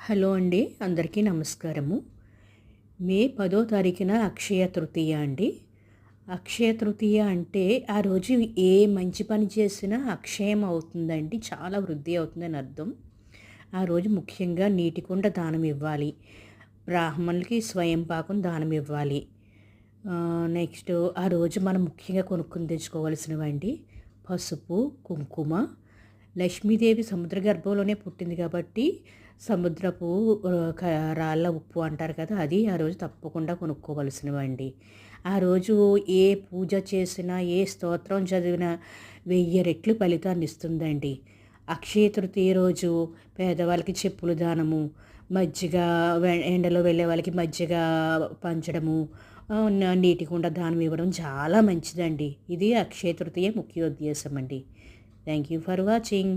Hello అండి, అందరికీ నమస్కారము. మే 10వ తారీఖున అక్షయ తృతీయ అండి. అక్షయ తృతీయ అంటే ఆ రోజు ఏ మంచి పని చేసినా అక్షయం అవుతుందండి, చాలా వృద్ధి అవుతుందని అర్థం. ఆ రోజు ముఖ్యంగా నీటి కుండ దానం ఇవ్వాలి, బ్రాహ్మణులకి స్వయం పాకం దానం ఇవ్వాలి. నెక్స్ట్ ఆ రోజు మనం ముఖ్యంగా కొనుక్కొని తెచ్చుకోవాల్సినవండి పసుపు, కుంకుమ. లక్ష్మీదేవి సముద్ర గర్భంలోనే పుట్టింది కాబట్టి సముద్రపు రాళ్ళ ఉప్పు అంటారు కదా, అది ఆ రోజు తప్పకుండా కొనుక్కోవలసినవండి. ఆ రోజు ఏ పూజ చేసినా, ఏ స్తోత్రం చదివినా 1000 రెట్లు ఫలితాన్ని ఇస్తుందండి. అక్షయ తృతీయ రోజు పేదవాళ్ళకి చెప్పులు దానము, మజ్జిగ, ఎండలో వెళ్ళే వాళ్ళకి మజ్జిగ పంచడము, నీటి కుండ దానం ఇవ్వడం చాలా మంచిదండి. ఇది అక్షయ తృతీయ ముఖ్య ఉద్దేశం అండి. Thank you for watching.